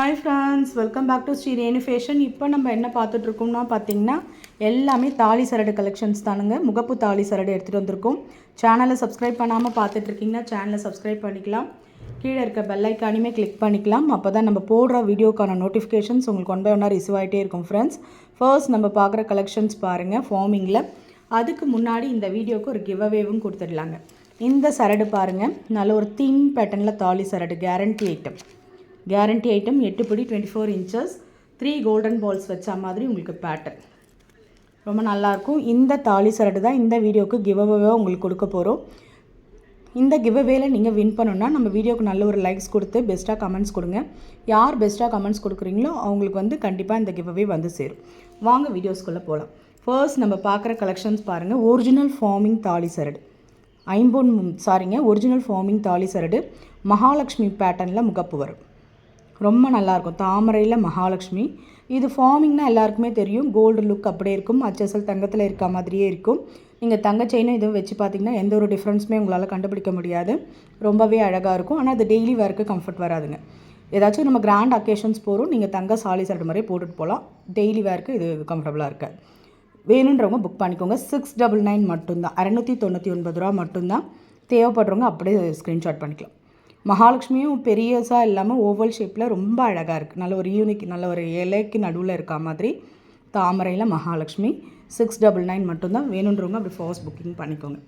Hi friends, welcome back to Shri Renu fashion. இப்போ நம்ம என்ன பார்த்துட்ருக்கோம்னா பார்த்தீங்கன்னா எல்லாமே தாலி சரடு கலெக்ஷன்ஸ் தானுங்க. முகப்பு தாலி சரடு எடுத்துகிட்டு வந்திருக்கோம். சேனலை சப்ஸ்கிரைப் பண்ணாமல் பார்த்துட்ருக்கீங்கன்னா சேனலை சப்ஸ்கிரைப் பண்ணிக்கலாம். கீழே இருக்க பெல் ஐக்கானையுமே கிளிக் பண்ணிக்கலாம். அப்போ தான் நம்ம போடுற வீடியோக்கான நோட்டிஃபிகேஷன்ஸ் உங்களுக்கு ஒன் பை ஒன்னாக ரிசீவ் ஆகிட்டே இருக்கும். ஃப்ரெண்ட்ஸ், ஃபர்ஸ்ட் நம்ம பார்க்குற கலெக்ஷன்ஸ் பாருங்கள் ஃபார்மிங்கில். அதுக்கு முன்னாடி இந்த வீடியோவுக்கு ஒரு கிவ் அவேவும் கொடுத்துடலாங்க. இந்த சரடு பாருங்கள், நல்ல ஒரு தீம் பேட்டர்னில் தாலி சரடு, கேரண்டி ஐட்டம் 8 படி 24 inches 3 கோல்டன் பால்ஸ் வச்ச மாதிரி உங்களுக்கு பேட்டர்ன் ரொம்ப நல்லாயிருக்கும். இந்த தாலி சரடு தான் இந்த வீடியோவுக்கு கிவ் அவேவாக உங்களுக்கு கொடுக்க போகிறோம். இந்த கிவ் அவேல நீங்கள் வின் பண்ணணுன்னா நம்ம வீடியோக்கு நல்ல ஒரு லைக்ஸ் கொடுத்து பெஸ்ட்டாக கமெண்ட்ஸ் கொடுங்க. யார் பெஸ்ட்டாக கமெண்ட்ஸ் கொடுக்குறீங்களோ அவங்களுக்கு கண்டிப்பாக இந்த கிவ் அவே சேரும். வாங்க வீடியோஸ்குள்ளே போகலாம். ஃபர்ஸ்ட் நம்ம பார்க்குற கலெக்ஷன்ஸ் பாருங்கள். ஒரிஜினல் ஃபார்மிங் தாலி சரடு ஒரிஜினல் ஃபார்மிங் தாலி சரடு மகாலட்சுமி பேட்டர்னில் முகப்பு வரும். ரொம்ப நல்லாயிருக்கும். தாமரையில் மகாலட்சுமி. இது ஃபார்மிங்னால் எல்லாருக்குமே தெரியும். கோல்டு லுக் அப்படியே இருக்கும். HSL தங்கத்தில் இருக்க மாதிரியே இருக்கும். நீங்கள் தங்க செயினும் இதுவும் வச்சு பார்த்தீங்கன்னா எந்த ஒரு டிஃப்ரென்ஸுமே உங்களால் கண்டுபிடிக்க முடியாது. ரொம்பவே அழகாக இருக்கும். ஆனால் அது டெய்லி வேருக்கு கம்ஃபர்ட் வராதுங்க. ஏதாச்சும் நம்ம கிராண்ட் அக்கேஷன்ஸ் போகிறோம், நீங்கள் தங்க சாலி சரடு மாதிரியே போட்டுட்டு போகலாம். டெய்லி வேருக்கு இது கம்ஃபர்டபுளாக இருக்காது. வேணுன்றவங்க புக் பண்ணிக்கோங்க. 699 மட்டும்தான், 699 ரூபா மட்டும்தான். தேவைப்படுறவங்க அப்படியே ஸ்க்ரீன்ஷாட் பண்ணிக்கலாம். மகாலட்சுமியும் பெரியஸாக இல்லாமல் ஓவல் ஷேப்பில் ரொம்ப அழகாக இருக்குது. நல்ல ஒரு யூனிக், நல்ல ஒரு இலைக்கு நடுவில் இருக்கா மாதிரி தாமரையில் மகாலட்சுமி. 699 மட்டும்தான். வேணுன்றவங்க அப்படி ஃபாஸ்ட் புக்கிங் பண்ணிக்கோங்க.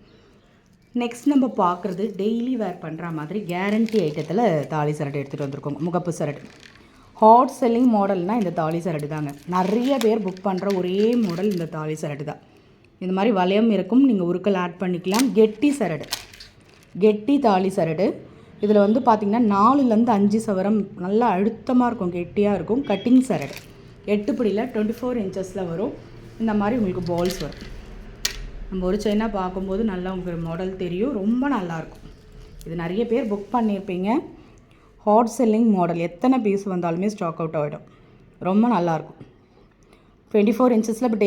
நெக்ஸ்ட் நம்ம பார்க்குறது டெய்லி வேர் பண்ணுற மாதிரி கேரண்டி ஐட்டத்தில் தாலி சரடு எடுத்துகிட்டு வந்திருக்கோங்க. முகப்பு சரடு ஹாட் செல்லிங் மாடல்னால் இந்த தாலி சரடு தாங்க. நிறைய பேர் புக் பண்ணுற ஒரே மாடல் இந்த தாலி சரடு தான். இந்த மாதிரி வளையம் இருக்கும், நீங்கள் உருக்கள் ஆட் பண்ணிக்கலாம். கெட்டி தாலி சரடு. இதில் பார்த்திங்கன்னா 4லேருந்து 5 சவரம் நல்லா அழுத்தமாக இருக்கும், கெட்டியாக இருக்கும். கட்டிங் சரடு 8 படியில் 24 inchesல வரும். இந்த மாதிரி உங்களுக்கு பால்ஸ் வரும். நம்ம ஒரு செயினாக பார்க்கும்போது நல்லா உங்களுக்கு மாடல் தெரியும். ரொம்ப நல்லாயிருக்கும். இது நிறைய பேர் புக் பண்ணியிருப்பீங்க. ஹாட் செல்லிங் மாடல், எத்தனை பீஸ் வந்தாலுமே ஸ்டாக் அவுட் ஆகிடும். ரொம்ப நல்லாயிருக்கும். 24 inchesல இப்போ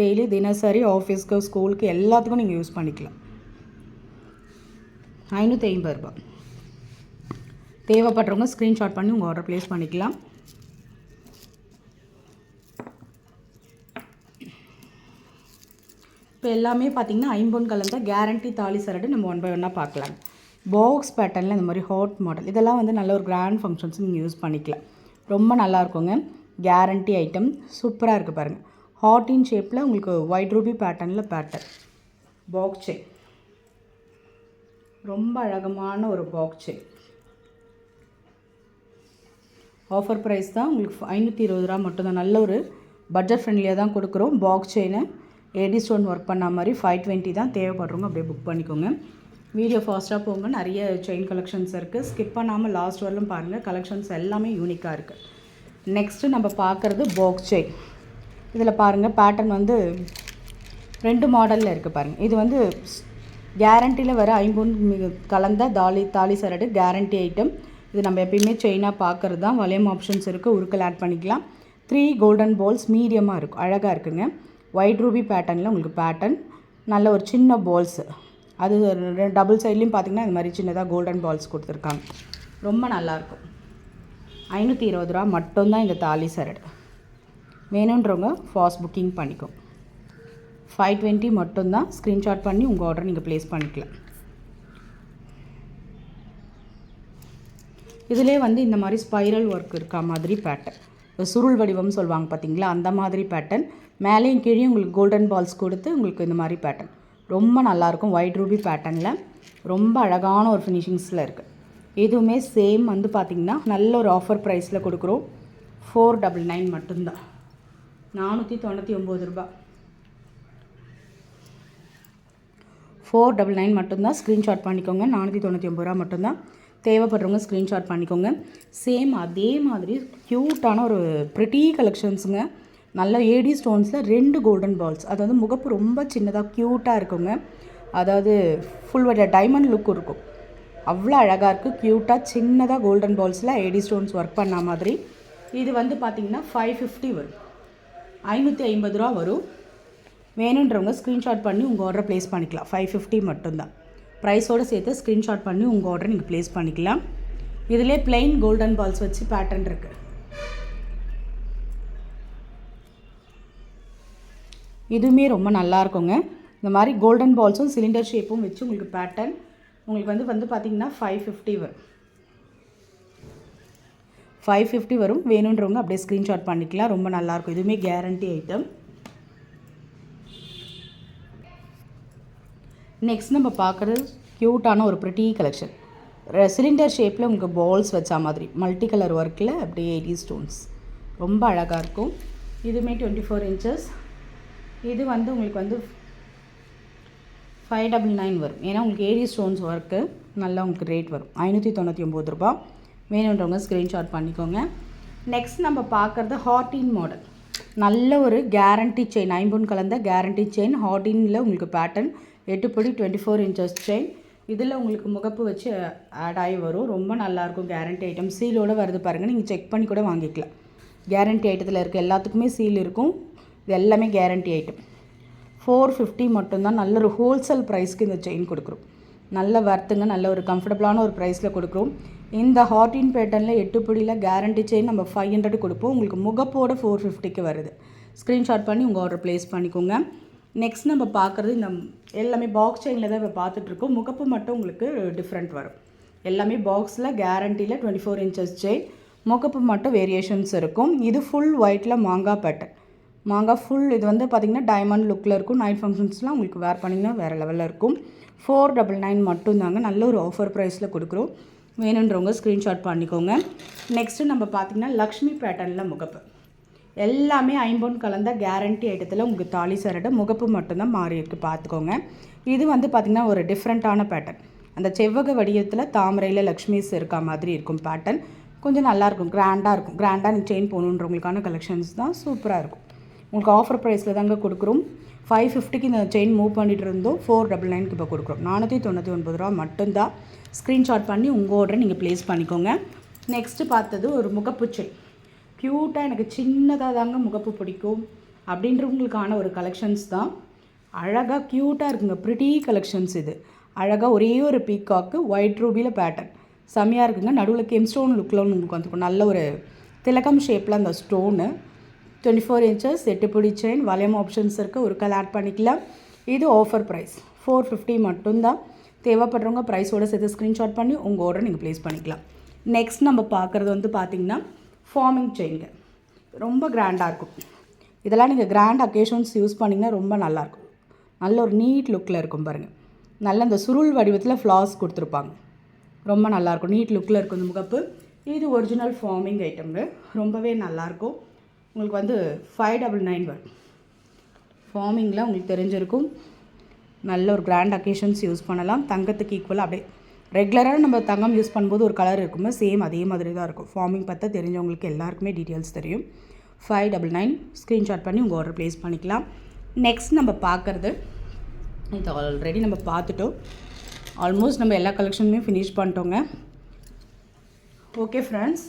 டெய்லி தினசரி ஆஃபீஸ்க்கு, ஸ்கூலுக்கு எல்லாத்துக்கும் நீங்கள் யூஸ் பண்ணிக்கலாம். 550 ரூபா. தேவைப்படுறவங்க ஸ்க்ரீன்ஷாட் பண்ணி உங்கள் ஆர்டர் ப்ளேஸ் பண்ணிக்கலாம். இப்போ எல்லாமே பார்த்திங்கன்னா 5 கலந்த கேரண்டி தாலி சரடு நம்ம ஒன் பை ஒன்னாக பார்க்கலாம். பாக்ஸ் பேட்டர்னில் இந்த மாதிரி ஹாட் மாடல், இதெல்லாம் நல்ல ஒரு கிராண்ட் ஃபங்க்ஷன்ஸ் நீங்கள் யூஸ் பண்ணிக்கலாம். ரொம்ப நல்லாயிருக்குங்க. கேரண்டி ஐட்டம் சூப்பராக இருக்குது பாருங்கள். ஹாட்டின் ஷேப்பில் உங்களுக்கு ஒயிட் ரூபி பேட்டர்னில் பாக்ஸ் செயின். ரொம்ப அழகமான ஒரு பாக்ஸ் செயின். ஆஃபர் ப்ரைஸ் தான் உங்களுக்கு 520 ரூபா மட்டும்தான். நல்ல ஒரு பட்ஜெட் ஃப்ரெண்ட்லியாக தான் கொடுக்குறோம். பாக்ஸ் செயினை ஏடி ஸ்டோன் ஒர்க் பண்ண மாதிரி 520 தான். தேவைப்படுறவங்க அப்படியே புக் பண்ணிக்கோங்க. வீடியோ ஃபாஸ்ட்டாக போங்க. நிறைய செயின் கலெக்ஷன்ஸ் இருக்குது. ஸ்கிப் பண்ணாமல் லாஸ்ட் வரலும் பாருங்கள். கலெக்ஷன்ஸ் எல்லாமே யூனிக்காக இருக்குது. நெக்ஸ்ட்டு நம்ம பார்க்குறது பாக்ஸ் செயின். இதில் பாருங்கள் பேட்டர்ன் 2 மாடலில் இருக்குது பாருங்கள். இது கேரண்டியில் வர 5 கலந்த தாலி சரடு கேரண்டி ஐட்டம். இது நம்ம எப்பயுமே செயினாக பார்க்குறது தான். வளையம் ஆப்ஷன்ஸ் இருக்குது, உருக்கள் ஆட் பண்ணிக்கலாம். 3 கோல்டன் பால்ஸ் மீடியமாக இருக்கும், அழகாக இருக்குங்க. ஒயிட் ரூபி பேட்டர்னில் உங்களுக்கு பேட்டர்ன். நல்ல ஒரு சின்ன பால்ஸு, அது டபுள் சைட்லேயும் பார்த்திங்கன்னா இந்த மாதிரி சின்னதாக கோல்டன் பால்ஸ் கொடுத்துருக்காங்க. ரொம்ப நல்லாயிருக்கும். 520 ரூபா மட்டும்தான் இந்த தாலி சரடு. வேணுன்றவங்க ஃபாஸ்ட் புக்கிங் பண்ணிக்கோ. 520 மட்டும்தான். ஸ்க்ரீன்ஷாட் பண்ணி உங்கள் ஆர்டர் நீங்கள் ப்ளேஸ் பண்ணிக்கலாம். இதிலே இந்த மாதிரி ஸ்பைரல் ஒர்க் இருக்கா மாதிரி பேட்டர்ன், சுருள் வடிவம் சொல்லுவாங்க பார்த்தீங்களா, அந்த மாதிரி பேட்டர்ன். மேலேயும் கீழே உங்களுக்கு கோல்டன் பால்ஸ் கொடுத்து உங்களுக்கு இந்த மாதிரி பேட்டர்ன் ரொம்ப நல்லாயிருக்கும். ஒயிட் ரூபி பேட்டர்னில் ரொம்ப அழகான ஒரு ஃபினிஷிங்ஸில் இருக்குது. இதுவுமே சேம் பார்த்திங்கன்னா நல்ல ஒரு ஆஃபர் ப்ரைஸில் கொடுக்குறோம். 499 மட்டும்தான். 499 ரூபா. 499 மட்டும்தான். ஸ்க்ரீன்ஷாட் பண்ணிக்கோங்க. 499 ரூபா மட்டும்தான். தேவைப்படுறவங்க ஸ்க்ரீன்ஷாட் பண்ணிக்கோங்க. சேம் அதே மாதிரி க்யூட்டான ஒரு ப்ரிட்டி கலெக்ஷன்ஸுங்க. நல்ல ஏடி ஸ்டோன்ஸில் 2 கோல்டன் பால்ஸ். அது முகப்பு ரொம்ப சின்னதாக க்யூட்டாக இருக்குங்க. அதாவது ஃபுல் டைமண்ட் லுக் இருக்கும். அவ்வளோ அழகாக இருக்குது. க்யூட்டாக சின்னதாக கோல்டன் பால்ஸில் ஏடி ஸ்டோன்ஸ் ஒர்க் பண்ண மாதிரி. இது பார்த்திங்கன்னா 550 வரும். 550 ரூபா வரும். வேணுன்றவங்க ஸ்க்ரீன்ஷாட் பண்ணி உங்கள் ஆர்டரை ப்ளேஸ் பண்ணிக்கலாம். 550 மட்டும்தான். ப்ரைஸோடு சேர்த்து ஸ்க்ரீன்ஷாட் பண்ணி உங்கள் ஆர்டரை நீங்கள் ப்ளேஸ் பண்ணிக்கலாம். இதிலே பிளெயின் கோல்டன் பால்ஸ் வச்சு பேட்டர்ன் இருக்குது. இதுவுமே ரொம்ப நல்லா இருக்குங்க. இந்த மாதிரி கோல்டன் பால்ஸும் சிலிண்டர் ஷேப்பும் வச்சு உங்களுக்கு பேட்டர்ன் உங்களுக்கு வந்து பார்த்திங்கன்னா 550 வரும். 550 வரும். வேணுன்றவங்க அப்படியே ஸ்க்ரீன்ஷாட் பண்ணிக்கலாம். ரொம்ப நல்லாயிருக்கும். இதுவுமே கேரண்டி ஐட்டம். நெக்ஸ்ட் நம்ம பார்க்குறது க்யூட்டான ஒரு ப்ரிட்டி கலெக்ஷன். சிலிண்டர் ஷேப்பில் உங்களுக்கு பால்ஸ் வச்சா மாதிரி மல்டி கலர் ஒர்க்கில் அப்படியே 80 ஸ்டோன்ஸ் ரொம்ப அழகாக இருக்கும். இதுவுமே 24 inches. இது வந்து உங்களுக்கு வந்து 599 வரும். ஏன்னா உங்களுக்கு 80 ஸ்டோன்ஸ் ஒர்க்கு நல்லா உங்களுக்கு ரேட் வரும். 599 ரூபா. வேணுன்றவங்க ஸ்க்ரீன்ஷாட் பண்ணிக்கோங்க. நெக்ஸ்ட் நம்ம பார்க்குறது ஹார்டின் மாடல். நல்ல ஒரு கேரண்டி செயின், ஐம்பொன் கலந்த கேரண்டி செயின். ஹார்டினில் உங்களுக்கு பேட்டர்ன் 8 படி 24 inches செயின். இதில் உங்களுக்கு முகப்பு வச்சு ஆட் ஆகி வரும். ரொம்ப நல்லாயிருக்கும். கேரண்டி ஐட்டம் சீலோடு வருது பாருங்கள். நீங்கள் செக் பண்ணி கூட வாங்கிக்கலாம். கேரண்டி ஐட்டத்தில் இருக்க எல்லாத்துக்குமே சீல் இருக்கும். இது எல்லாமே கேரண்டி ஐட்டம். 450 மட்டும்தான். நல்ல ஒரு ஹோல்சேல் ப்ரைஸ்க்கு இந்த செயின் கொடுக்குறோம். நல்ல வர்த்துங்க. நல்ல ஒரு கம்ஃபர்டபுளான ஒரு ப்ரைஸில் கொடுக்குறோம். இந்த ஹார்டின் பேட்டர்னில் 8 படியில் கேரண்டி செயின் நம்ம 500 கொடுப்போம். உங்களுக்கு முகப்போட 450க்கு வருது. ஸ்க்ரீன்ஷாட் பண்ணி உங்கள் ஆர்டர் ப்ளேஸ் பண்ணிக்கோங்க. நெக்ஸ்ட் நம்ம பார்க்குறது இந்த எல்லாமே பாக்ஸ் செயினில் தான் இப்போ பார்த்துட்ருக்கோம். முகப்பு மட்டும் உங்களுக்கு டிஃப்ரெண்ட் வரும். எல்லாமே பாக்ஸில் கேரண்டியில் 24 inches செயின். முகப்பு மட்டும் வேரியேஷன்ஸ் இருக்கும். இது ஃபுல் ஒயிட்டில் மாங்காய் பேட்டர்ன். மாங்காய் ஃபுல் இது வந்து பார்த்திங்கன்னா டைமண்ட் லுக்கில் இருக்கும். நைட் ஃபங்க்ஷன்ஸ்லாம் உங்களுக்கு வேர் பண்ணிங்கன்னா வேறு லெவலில் இருக்கும். 499 மட்டும்தாங்க. நல்ல ஒரு ஆஃபர் ப்ரைஸில் கொடுக்குறோம். வேணுன்றவங்க ஸ்க்ரீன்ஷாட் பண்ணிக்கோங்க. நெக்ஸ்ட்டு நம்ம பார்த்திங்கன்னா லக்ஷ்மி பேட்டர்னில் முகப்பு. எல்லாமே ஐம்பொன் கலந்த கேரண்டி ஐட்டத்தில் உங்களுக்கு தாலி சரடு முகப்பு மட்டும்தான் மாறி இருக்குது. பார்த்துக்கோங்க. இது வந்து பார்த்திங்கன்னா ஒரு டிஃப்ரெண்ட்டான பேட்டர்ன். அந்த செவ்வக வடிவத்தில் தாமரையில் லக்ஷ்மிஸ் இருக்கா மாதிரி இருக்கும் பேட்டர்ன். கொஞ்சம் நல்லாயிருக்கும். கிராண்டாக இருக்கும். கிராண்டாக நீங்கள் செயின் போகணுன்றவங்களுக்கான கலெக்ஷன்ஸ் தான். சூப்பராக இருக்கும். உங்களுக்கு ஆஃபர் ப்ரைஸில் தாங்க கொடுக்குறோம். 550க்கு இந்த செயின் மூவ் பண்ணிகிட்டு இருந்தோம். 499க்கு இப்போ கொடுக்குறோம். 499 ரூபா மட்டும்தான். ஸ்க்ரீன்ஷாட் பண்ணி உங்கள் ஆர்டரை நீங்கள் ப்ளேஸ் பண்ணிக்கோங்க. நெக்ஸ்ட்டு பார்த்தது ஒரு முகப்பு செயின். க்யூட்டாக எனக்கு சின்னதாக தாங்க முகப்பு பிடிக்கும் அப்படின்றவங்களுக்கான ஒரு கலெக்ஷன்ஸ் தான். அழகாக க்யூட்டாக இருக்குங்க. ப்ரிட்டி கலெக்ஷன்ஸ் இது. அழகாக ஒரே ஒரு பீக்காக்கு ஒயிட் ரூபியில் பேட்டர்ன் செம்மையாக இருக்குங்க. நடுவில் கெம் ஸ்டோன் லுக்கில் உங்களுக்கு வந்துருக்கும். நல்ல ஒரு திலகம் ஷேப்பில் அந்த ஸ்டோனு 24 inches 8 பிடி செயின். வளையம் ஆப்ஷன்ஸ் இருக்குது. ஒரு கல் ஆட் பண்ணிக்கலாம். இது ஆஃபர் ப்ரைஸ் 450 மட்டும்தான். தேவைப்படுறவங்க ப்ரைஸோடு சேர்த்து ஸ்க்ரீன்ஷாட் பண்ணி உங்கள் ஆர்டர் நீங்கள் ப்ளேஸ் பண்ணிக்கலாம். நெக்ஸ்ட் நம்ம பார்க்குறது வந்து பார்த்திங்கன்னா ஃபார்மிங் செயின்ங்க. ரொம்ப கிராண்டாக இருக்கும். இதெல்லாம் நீங்கள் கிராண்ட் அக்கேஷன்ஸ் யூஸ் பண்ணிங்கன்னா ரொம்ப நல்லாயிருக்கும். நல்ல ஒரு நீட் லுக்கில் இருக்கும் பாருங்கள். நல்ல இந்த சுருள் வடிவத்தில் ஃப்ளார்ஸ் கொடுத்துருப்பாங்க. ரொம்ப நல்லாயிருக்கும். நீட் லுக்கில் இருக்கும் இந்த முகப்பு. இது ஒரிஜினல் ஃபார்மிங் ஐட்டம்ங்க. ரொம்பவே நல்லாயிருக்கும். உங்களுக்கு வந்து 599 வரும். ஃபார்மிங்கில் உங்களுக்கு தெரிஞ்சிருக்கும். நல்ல ஒரு கிராண்ட் அக்கேஷன்ஸ் யூஸ் பண்ணலாம். தங்கத்துக்கு ஈக்குவலாக அப்படியே ரெகுலராக நம்ம தங்கம் யூஸ் பண்ணும்போது ஒரு கலர் இருக்குமே சேம் அதே மாதிரி தான் இருக்கும். ஃபார்மிங் பார்த்தா தெரிஞ்சவங்களுக்கு எல்லாருக்குமே டீட்டெயில்ஸ் தெரியும். 599 ஸ்க்ரீன்ஷாட் பண்ணி உங்கள் ஆர்டர் ப்ளேஸ் பண்ணிக்கலாம். நெக்ஸ்ட் நம்ம பார்க்குறது இது ஆல்ரெடி நம்ம பார்த்துட்டோம். ஆல்மோஸ்ட் நம்ம எல்லா கலெக்ஷனுமே ஃபினிஷ் பண்ணிட்டோங்க. ஓகே ஃப்ரெண்ட்ஸ்,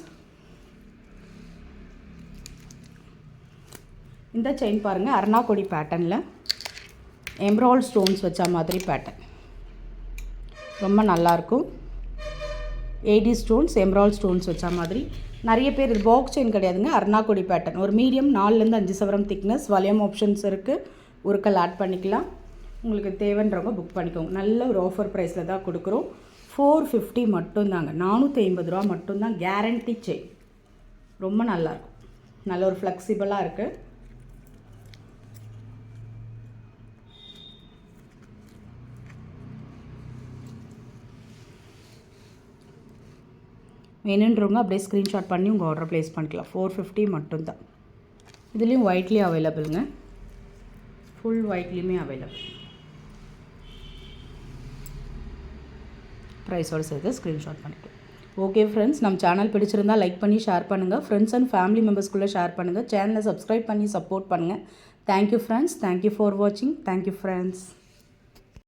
இந்த செயின் பாருங்கள். அருணாக்கொடி பேட்டர்னில் எம்ப்ராய்ட் ஸ்டோன்ஸ் வச்ச மாதிரி பேட்டர்ன் ரொம்ப நல்லாயிருக்கும். 80 ஸ்டோன்ஸ் எம்ப்ராய்ட் ஸ்டோன்ஸ் வச்ச மாதிரி. நிறைய பேர் இது பாக்ஸ் செயின் கிடையாதுங்க. அருணாக்கொடி பேட்டர்ன் ஒரு மீடியம் 4லேருந்து 5 சவரம் திக்னஸ். வளையம் ஆப்ஷன்ஸ் இருக்குது. ஒரு கல் ஆட் பண்ணிக்கலாம். உங்களுக்கு தேவைன்றவங்க புக் பண்ணிக்கோங்க. நல்ல ஒரு ஆஃபர் ப்ரைஸில் தான் கொடுக்குறோம். 450 மட்டும்தாங்க. 450 ரூபா மட்டும்தான். Guarantee chain. ரொம்ப நல்லாயிருக்கும். நல்ல ஒரு ஃப்ளெக்சிபிளாக இருக்குது. வேணுன்றவங்க அப்படியே ஸ்க்ரீன்ஷாட் பண்ணி உங்கள் ஆர்டர் ப்ளேஸ் பண்ணிக்கலாம். 450 மட்டும்தான். இதுலேயும் ஒயிட்லேயும் அவைலபிளுங்க. Full ஒயிட்லேயுமே available. ப்ரைஸோடு சேர்த்து ஸ்க்ரீன்ஷாட் பண்ணிக்கலாம். ஓகே ஃப்ரெண்ட்ஸ், நம்ம சேனல் பிடிச்சிருந்தால் லைக் பண்ணி ஷேர் பண்ணுங்கள். ஃப்ரெண்ட்ஸ் அண்ட் ஃபேமிலி மெம்பர்ஸ்குள்ளே ஷேர் பண்ணுங்கள். சேனலை சப்ஸ்கிரைப் பண்ணி சப்போர்ட் பண்ணுங்கள். Thank you friends. தேங்க்யூ ஃபார் வாட்சிங். Thank you friends.